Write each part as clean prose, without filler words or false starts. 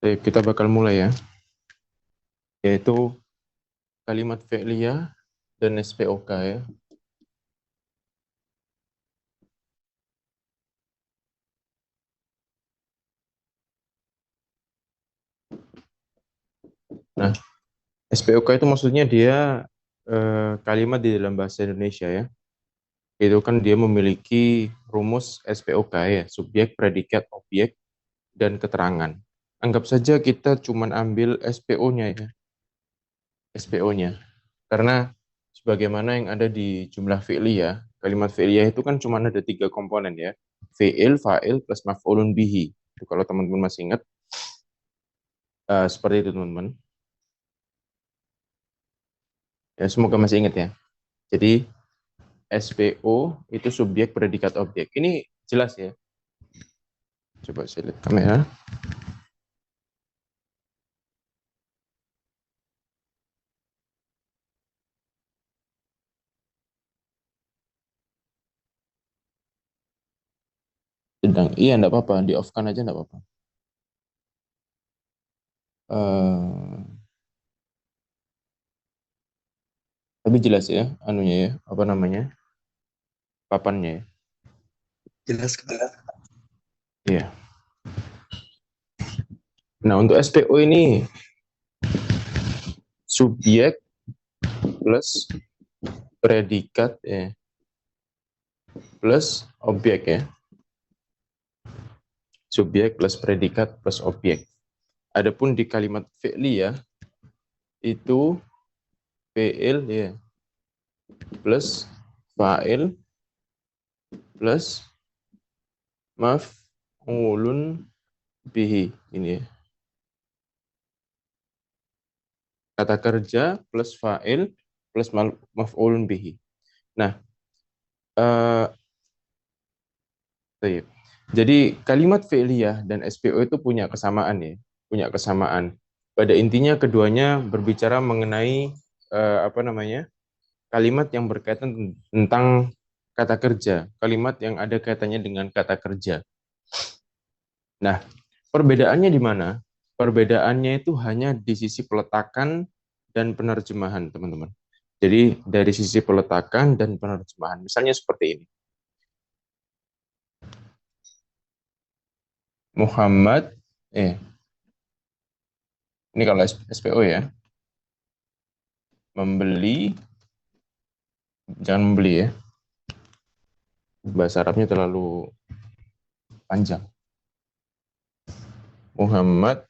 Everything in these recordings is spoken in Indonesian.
Baik, kita bakal mulai ya, yaitu kalimat fi'liyah dan SPOK ya. Nah, SPOK itu maksudnya dia kalimat di dalam bahasa Indonesia ya. Itu kan dia memiliki rumus SPOK ya, subjek, predikat, objek, dan keterangan. Anggap saja kita cuman ambil SPO-nya ya, SPO-nya. Karena sebagaimana yang ada di jumlah fi'liyah, kalimat fi'liyah itu kan cuma ada 3 komponen ya. Fi'il, fa'il, plus maf'ulun bihi. Itu kalau teman-teman masih ingat, seperti itu teman-teman. Ya, semoga masih ingat ya. Jadi SPO itu subjek, predikat, objek. Ini jelas ya. Coba saya lihat kamera. Sedang, iya enggak apa-apa, di off kan aja enggak apa-apa. Eh, tapi jelas ya, anunya ya, apa namanya, papannya ya. Jelas, Kak. Iya. Nah, untuk SPO ini subjek plus predikat ya, plus objek ya. Subjek plus predikat plus objek. Adapun di kalimat fi'liyah itu fi'il ya, plus fa'il plus maf'ulun bihi ini ya. Kata kerja plus fa'il plus maf'ulun bihi. Nah, eh, jadi kalimat fi'liyah dan SPO itu punya kesamaan ya, punya kesamaan. Pada intinya keduanya berbicara mengenai apa namanya, kalimat yang berkaitan tentang kata kerja, kalimat yang ada kaitannya dengan kata kerja. Nah, perbedaannya di mana? Perbedaannya itu hanya di sisi peletakan dan penerjemahan, teman-teman. Jadi dari sisi peletakan dan penerjemahan. Misalnya seperti ini. Muhammad, ini kalau SPO ya, membeli, jangan membeli ya. Bahasa Arabnya terlalu panjang. Muhammad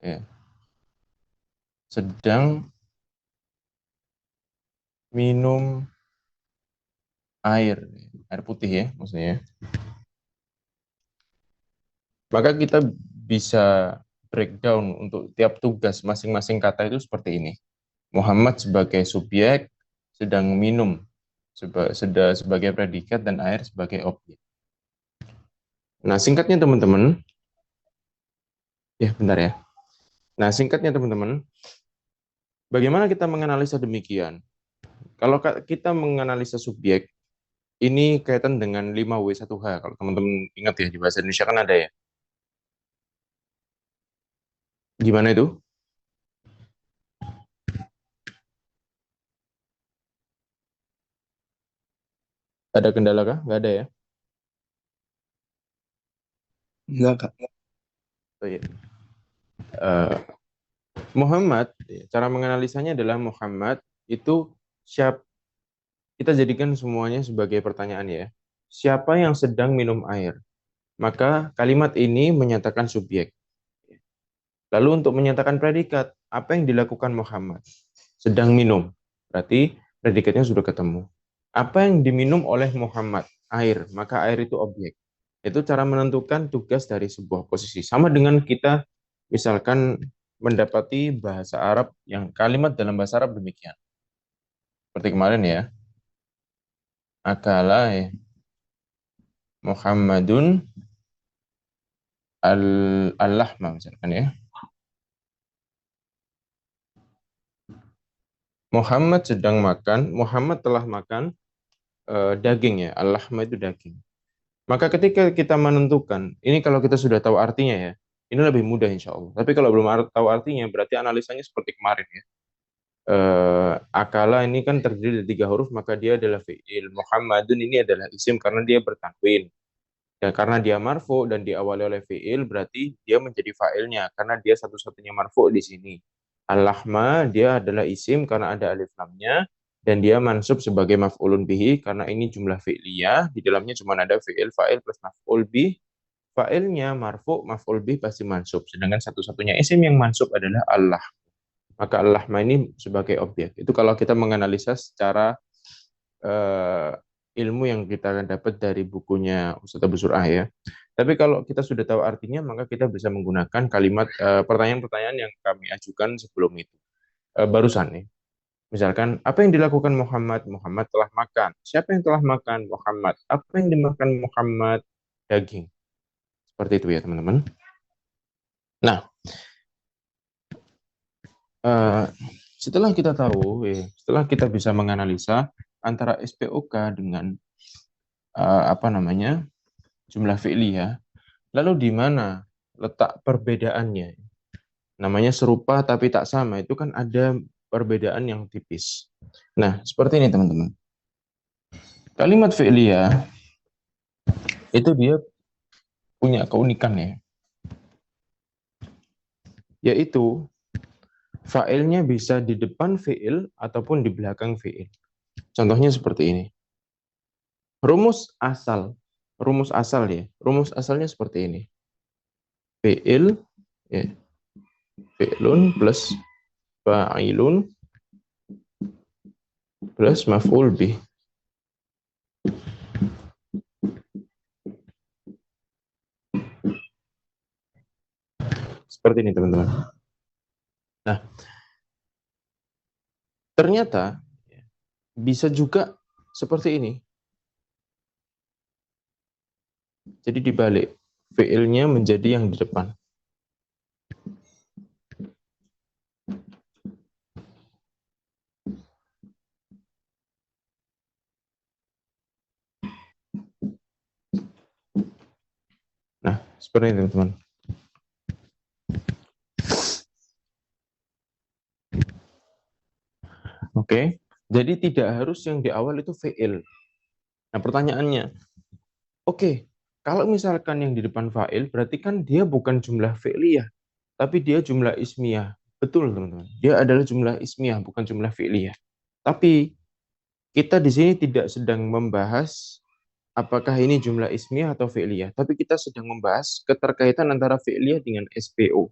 ya, sedang minum air putih ya maksudnya. Maka kita bisa breakdown untuk tiap tugas masing-masing kata itu seperti ini. Muhammad sebagai subjek, sedang minum sebagai predikat, dan air sebagai objek. Nah, singkatnya teman-teman, ya bentar ya. Nah, singkatnya teman-teman, bagaimana kita menganalisa demikian? Kalau kita menganalisa subjek, ini kaitan dengan 5W1H. Kalau teman-teman ingat ya, di bahasa Indonesia kan ada ya. Gimana itu? Ada kendala kah? Nggak ada ya? Enggak, Kak. Oh, iya. Muhammad, cara menganalisanya adalah Muhammad itu siap, kita jadikan semuanya sebagai pertanyaan ya. Siapa yang sedang minum air? Maka kalimat ini menyatakan subjek. Lalu untuk menyatakan predikat, apa yang dilakukan Muhammad? Sedang minum. Berarti predikatnya sudah ketemu. Apa yang diminum oleh Muhammad? Air. Maka air itu objek. Itu cara menentukan tugas dari sebuah posisi. Sama dengan kita misalkan mendapati bahasa Arab yang kalimat dalam bahasa Arab demikian. Seperti kemarin ya. Akala ya. Muhammadun al-lahma misalkan ya. Muhammad sedang makan, Muhammad telah makan daging ya. Al-lahma itu daging. Maka ketika kita menentukan, ini kalau kita sudah tahu artinya ya. Ini lebih mudah insya Allah. Tapi kalau belum tahu artinya, berarti analisanya seperti kemarin ya. Akala ini kan terdiri dari 3 huruf, maka dia adalah fi'il. Muhammadun ini adalah isim karena dia bertanwin. Dan karena dia marfu dan diawali oleh fi'il, berarti dia menjadi fa'ilnya karena dia satu-satunya marfu di sini. Al-lahma dia adalah isim karena ada alif lamnya dan dia mansub sebagai maf'ulun bihi karena ini jumlah fi'liyah, di dalamnya cuma ada fi'il, fa'il plus maf'ul bih. Fa'ilnya marfu, maf'ul bih pasti mansub. Sedangkan satu-satunya isim yang mansub adalah Allah. Maka al-lahma ini sebagai objek. Itu kalau kita menganalisa secara eh, ilmu yang kita akan dapat dari bukunya Ustadz Abu Surah ya. Tapi kalau kita sudah tahu artinya, maka kita bisa menggunakan kalimat pertanyaan-pertanyaan yang kami ajukan sebelum itu. Barusan nih. Misalkan, apa yang dilakukan Muhammad? Muhammad telah makan. Siapa yang telah makan? Muhammad. Apa yang dimakan Muhammad? Daging. Seperti itu ya teman-teman. Nah, eh, setelah kita tahu, setelah kita bisa menganalisa antara SPOK dengan apa namanya jumlah fi'liyah, lalu di mana letak perbedaannya? Namanya serupa tapi tak sama, itu kan ada perbedaan yang tipis. Nah, seperti ini teman-teman. Kalimat fi'liyah itu dia punya keunikan ya, yaitu fa'ilnya bisa di depan fi'il ataupun di belakang fi'il. Contohnya seperti ini. Rumus asal, rumus asal ya, rumus asalnya seperti ini. Fi'il, ya, fi'lun plus fa'ilun plus maf'ul bih. Seperti ini teman-teman. Nah, ternyata bisa juga seperti ini. Jadi dibalik, fi'ilnya menjadi yang di depan. Nah, seperti ini teman-teman. Oke, jadi tidak harus yang di awal itu fi'il. Nah, pertanyaannya, oke, kalau misalkan yang di depan fa'il, berarti kan dia bukan jumlah fi'liyah, tapi dia jumlah ismiyah. Betul, teman-teman. Dia adalah jumlah ismiyah, bukan jumlah fi'liyah. Tapi kita di sini tidak sedang membahas apakah ini jumlah ismiyah atau fi'liyah, tapi kita sedang membahas keterkaitan antara fi'liyah dengan SPO.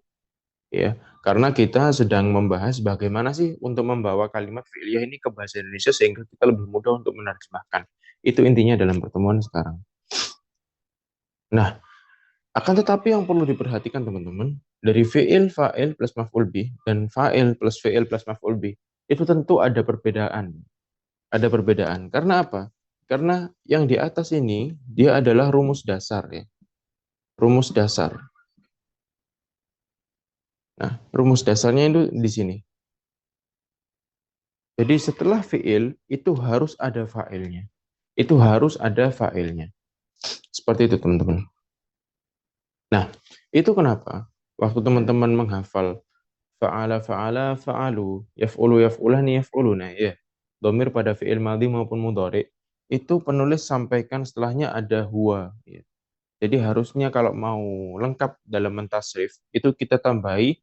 Ya, karena kita sedang membahas bagaimana sih untuk membawa kalimat fi'liyah ini ke bahasa Indonesia sehingga kita lebih mudah untuk menerjemahkan. Itu intinya dalam pertemuan sekarang. Nah, akan tetapi yang perlu diperhatikan teman-teman, dari fi'il, fa'il plus maf'ul bih dan fa'il plus fi'il plus maf'ul bih, itu tentu ada perbedaan. Ada perbedaan. Karena apa? Karena yang di atas ini dia adalah rumus dasar ya. Rumus dasar. Nah, rumus dasarnya itu di sini. Jadi setelah fi'il itu harus ada fa'ilnya. Itu harus ada fa'ilnya. Seperti itu teman-teman. Nah, itu kenapa? Waktu teman-teman menghafal fa'ala fa'ala fa'alu, yaf'ulu yaf'ulani yaf'uluna, ya. Domir pada fi'il madhi maupun mudhari, itu penulis sampaikan setelahnya ada huwa. Ya. Jadi harusnya kalau mau lengkap dalam mentasrif, itu kita tambahi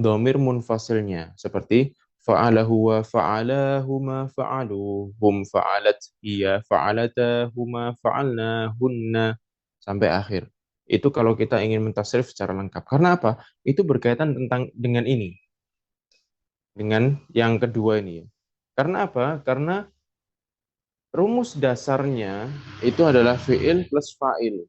domir munfasilnya. Seperti fa'ala huwa fa'ala huma fa'alu hum fa'alat hiya fa'alata huma fa'alna hunna sampai akhir. Itu kalau kita ingin mentasrif secara lengkap. Karena apa? Itu berkaitan tentang dengan ini. Dengan yang kedua ini. Karena apa? Karena rumus dasarnya itu adalah fi'il plus fa'il.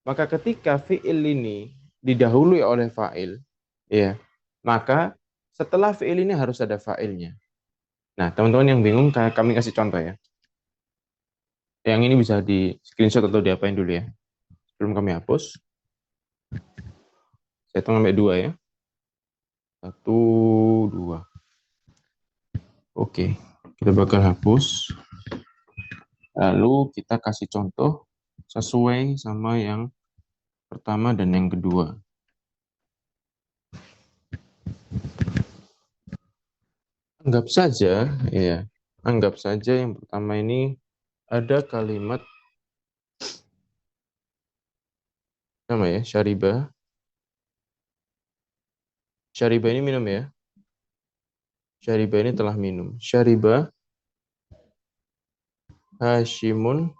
Maka ketika fi'il ini didahului oleh fa'il, ya, maka setelah fi'il ini harus ada fa'ilnya. Nah, teman-teman yang bingung, kami kasih contoh ya. Yang ini bisa di screenshot atau diapain dulu ya. Sebelum kami hapus. Saya hitung sampai 2 ya. 1, 2. Oke, kita bakal hapus. Lalu kita kasih contoh sesuai sama yang pertama dan yang kedua. Anggap saja, ya, anggap saja yang pertama ini ada kalimat nama ya, syariba. Syariba ini minum ya. Syariba ini telah minum. Syariba Hashimun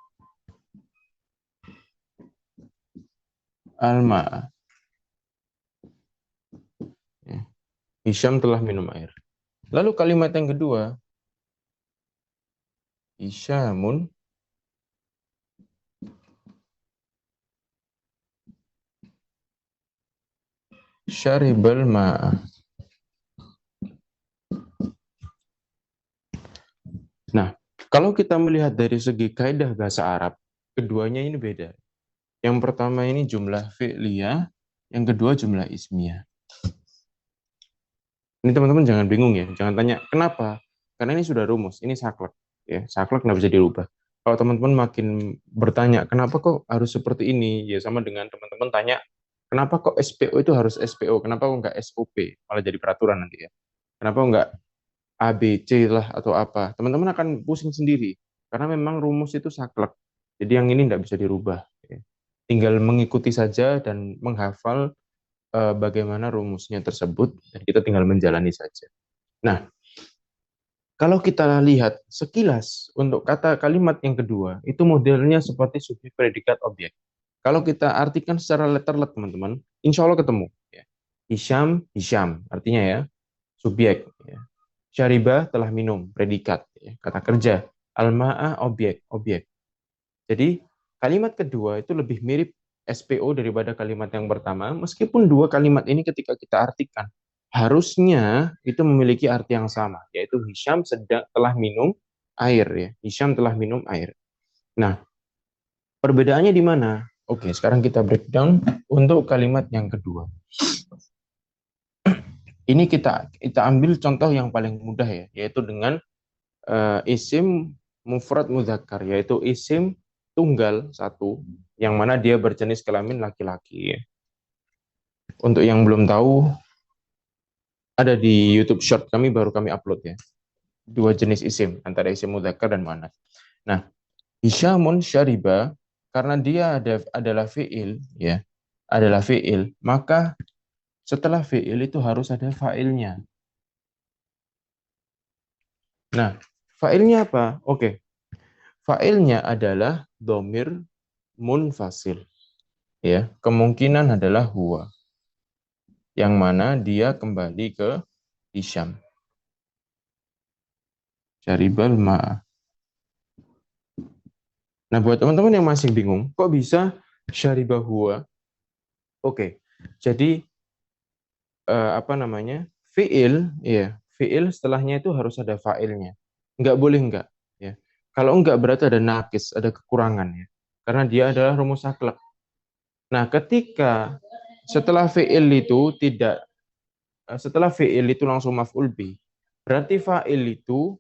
alma. Ya. Hisham telah minum air. Lalu kalimat yang kedua, Hishamun syaribal ma'a. Nah, kalau kita melihat dari segi kaidah bahasa Arab, keduanya ini beda. Yang pertama ini jumlah fi'liyah, yang kedua jumlah ismiyah. Ini teman-teman jangan bingung ya, jangan tanya kenapa. Karena ini sudah rumus, ini saklek. Ya, saklek nggak bisa dirubah. Kalau teman-teman makin bertanya, kenapa kok harus seperti ini? Ya sama dengan teman-teman tanya, kenapa kok SPO itu harus SPO? Kenapa kok nggak SOP? Malah jadi peraturan nanti ya. Kenapa nggak ABC lah atau apa? Teman-teman akan pusing sendiri. Karena memang rumus itu saklek. Jadi yang ini nggak bisa dirubah. Ya. Tinggal mengikuti saja dan menghafal bagaimana rumusnya tersebut, dan kita tinggal menjalani saja. Nah, kalau kita lihat sekilas untuk kata kalimat yang kedua, itu modelnya seperti subjek predikat objek. Kalau kita artikan secara letterlet, teman-teman, insya Allah ketemu. Ya. Hisham, Hisham, artinya ya, subjek. Ya. Syaribah telah minum, predikat. Ya. Kata kerja. Al-ma'ah, objek, objek. Jadi, kalimat kedua itu lebih mirip SPO daripada kalimat yang pertama, meskipun dua kalimat ini ketika kita artikan, harusnya itu memiliki arti yang sama, yaitu Hisham telah minum air ya. Hisham telah minum air. Nah, perbedaannya di mana? Oke, sekarang kita breakdown untuk kalimat yang kedua. Ini kita ambil contoh yang paling mudah ya, yaitu dengan isim mufrad mudzakkar, yaitu isim tunggal satu, yang mana dia berjenis kelamin laki-laki. Untuk yang belum tahu, ada di YouTube Short baru kami upload ya. Dua jenis isim, antara isim mudzakkar dan muannats. Nah, Hisyamun syariba, karena dia adalah fiil ya, adalah fiil, maka setelah fiil itu harus ada fa'ilnya. Nah, fa'ilnya apa? Oke. Fa'ilnya adalah domir munfasil. Ya, kemungkinan adalah huwa. Yang mana dia kembali ke Hisham. Syaribal ma'ah. Nah, buat teman-teman yang masih bingung, kok bisa syaribah huwa? Oke. Jadi apa namanya? Fiil, ya. Fiil setelahnya itu harus ada fa'ilnya. Enggak boleh enggak, ya. Kalau enggak berarti ada nakis, ada kekurangan ya. Karena dia adalah rumus saklek. Nah, ketika setelah fiil itu tidak setelah fiil itu langsung maf'ul bi, berarti fa'il itu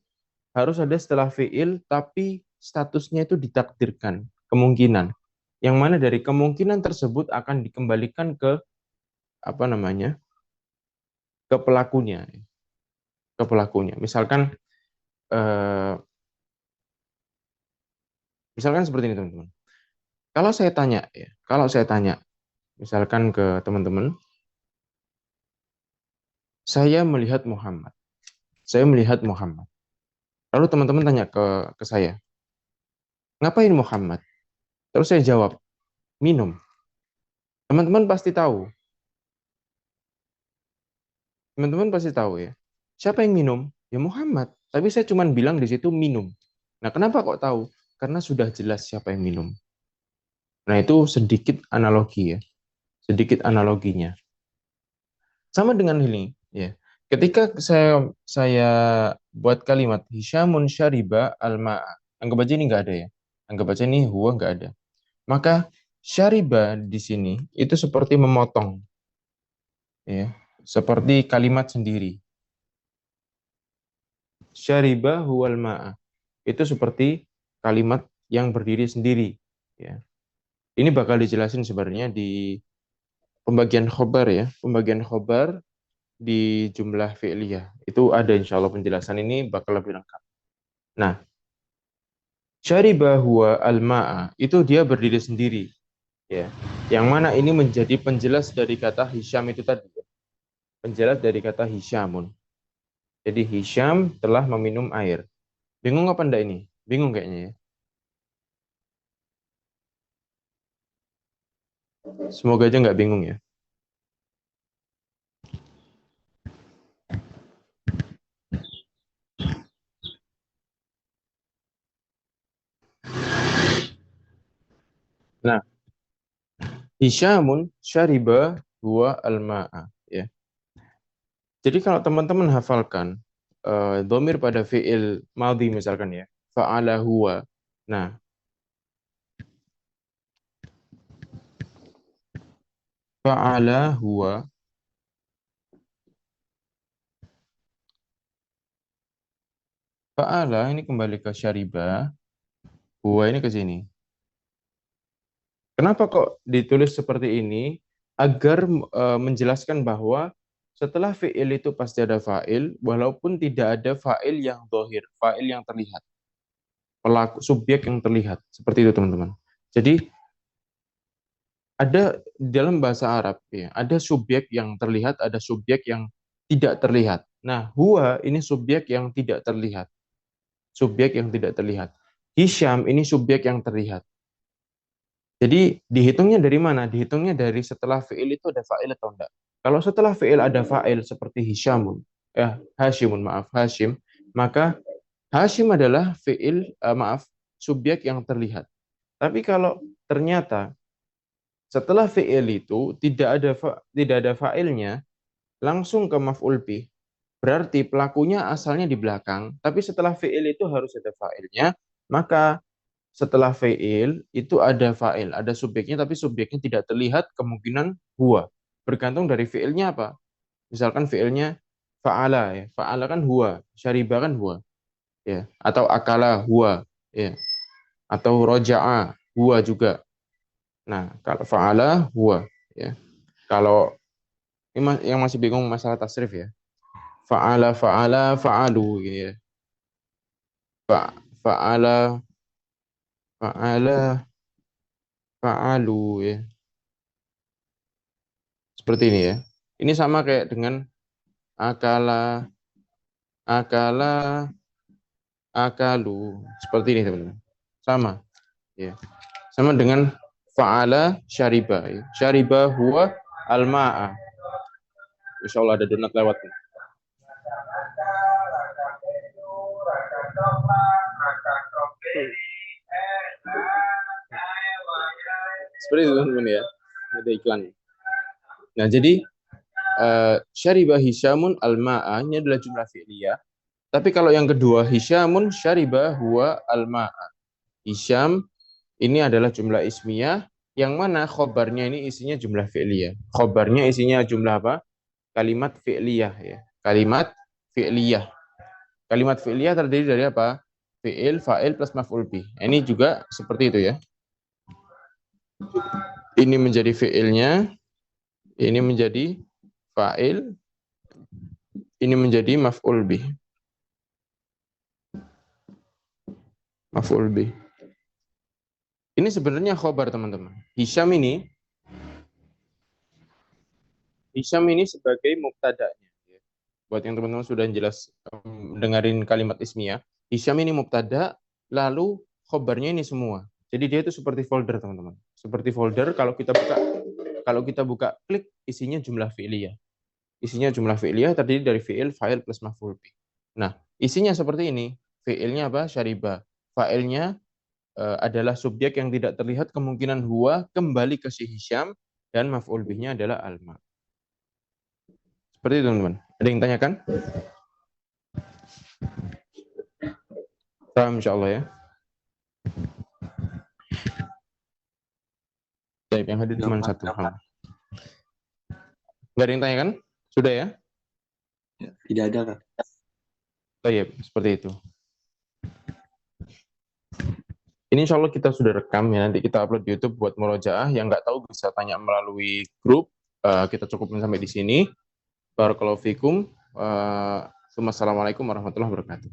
harus ada setelah fiil tapi statusnya itu ditakdirkan, kemungkinan. Yang mana dari kemungkinan tersebut akan dikembalikan ke apa namanya? Ke pelakunya, ke pelakunya. Eh, misalkan seperti ini teman-teman. Kalau saya tanya misalkan ke teman-teman, saya melihat Muhammad. Saya melihat Muhammad. Lalu teman-teman tanya ke saya, ngapain Muhammad? Terus saya jawab, minum. Teman-teman pasti tahu. Teman-teman pasti tahu ya. Siapa yang minum? Ya Muhammad. Tapi saya cuma bilang di situ minum. Nah, kenapa kok tahu? Karena sudah jelas siapa yang minum. Nah, itu sedikit analogi ya. Sedikit analoginya. Sama dengan ini, ya. Ketika saya buat kalimat Hisyamun syariba al-ma'a. Anggap aja ini nggak ada ya. Anggap aja ini huwa nggak ada. Maka syariba di sini itu seperti memotong, ya. Seperti kalimat sendiri. Syariba huwal ma'a. Itu seperti kalimat yang berdiri sendiri. Ya. Ini bakal dijelasin sebenarnya di pembagian khobar ya. Pembagian khobar di jumlah fi'liyah. Itu ada insya Allah penjelasan ini bakal lebih lengkap. Nah, syariba huwa al-ma'a itu dia berdiri sendiri, ya. Yang mana ini menjadi penjelas dari kata Hisham itu tadi, ya. Penjelas dari kata Hishamun. Jadi Hisham telah meminum air. Bingung apa enggak ini? Bingung kayaknya ya. Semoga aja nggak bingung ya. Nah, Hishamun syariba huwa al-ma'a, ya. Jadi kalau teman-teman hafalkan domir pada fi'il madhi misalkan ya, fa'ala huwa. Nah, fa'ala huwa, fa'ala ini kembali ke syariba, huwa ini ke sini. Kenapa kok ditulis seperti ini? Agar menjelaskan bahwa setelah fi'il itu pasti ada fa'il, walaupun tidak ada fa'il yang dohir, fa'il yang terlihat. Pelaku, subjek yang terlihat. Seperti itu teman-teman. Jadi ada dalam bahasa Arab ya, ada subjek yang terlihat, ada subjek yang tidak terlihat. Nah, huwa ini subjek yang tidak terlihat. Subjek yang tidak terlihat. Hisham ini subjek yang terlihat. Jadi dihitungnya dari mana? Dihitungnya dari setelah fi'il itu ada fa'il atau enggak. Kalau setelah fi'il ada fa'il seperti Hishamun, Hashimun, maaf, Hashim, maka Hashim adalah fi'il, subjek yang terlihat. Tapi kalau ternyata setelah fi'il itu tidak ada fa'ilnya, langsung ke maf'ul bih. Berarti pelakunya asalnya di belakang, tapi setelah fi'il itu harus ada fa'ilnya, maka setelah fi'il itu ada fa'il, ada subjeknya, tapi subjeknya tidak terlihat, kemungkinan huwa. Bergantung dari fi'ilnya apa. Misalkan fi'ilnya fa'ala, ya. Fa'ala kan huwa, syariba kan huwa, ya. Atau akala huwa, ya. Atau roja'a huwa juga. Nah, kalau fa'ala huwa, ya. Kalau yang masih bingung masalah tasrif ya. Fa'ala, fa'ala, fa'alu gitu ya. Fa'ala, fa'ala, fa'alu ya. Seperti ini ya. Ini sama kayak dengan akala, akala, akalu. Seperti ini teman-teman. Sama ya. Sama dengan fa'ala syariba ya. Syariba huwa al-ma'a. Insya Allah ada donat lewat nih. Seperti itu teman-teman ya. Ada iklan. Nah, jadi syariba Hishamun al-ma'a ini adalah jumlah fi'liyah. Tapi kalau yang kedua Hishamun syariba huwa al-ma'a. Hisham ini adalah jumlah ismiyah yang mana khobarnya ini isinya jumlah fi'liyah. Khobarnya isinya jumlah apa? Kalimat fi'liyah ya. Kalimat fi'liyah. Kalimat fi'liyah terdiri dari apa? Fi'il, fa'il plus maf'ul bih. Ini juga seperti itu ya. Ini menjadi fi'ilnya, ini menjadi fa'il, ini menjadi maf'ul bih. Maf'ul bih. Ini sebenarnya khobar teman-teman. Hisham ini sebagai mubtada'nya. Buat yang teman-teman sudah jelas dengerin kalimat ismiyah, Hisham ini mubtada, lalu khobarnya ini semua. Jadi dia itu seperti folder teman-teman. Seperti folder kalau kita buka klik isinya jumlah fi'liyah. Isinya jumlah fi'liyah terdiri dari fi'il, fa'il plus maf'ul bih. Nah, isinya seperti ini. Fi'ilnya apa? Syariba. Fa'ilnya adalah subjek yang tidak terlihat, kemungkinan huwa kembali ke si Hisham, dan maf'ul bihnya adalah alma. Seperti itu teman-teman. Ada yang tanyakan? Paham insya Allah ya. Baik, yang hadir cuma satu. Nggak ada yang tanyakan? Sudah ya? Tidak ada, Kak. Baik, seperti itu. Ini insya Allah kita sudah rekam ya. Nanti kita upload di YouTube buat murojaah. Yang nggak tahu bisa tanya melalui grup. Kita cukupin sampai di sini. Barakallahu fikum. Assalamualaikum warahmatullahi wabarakatuh.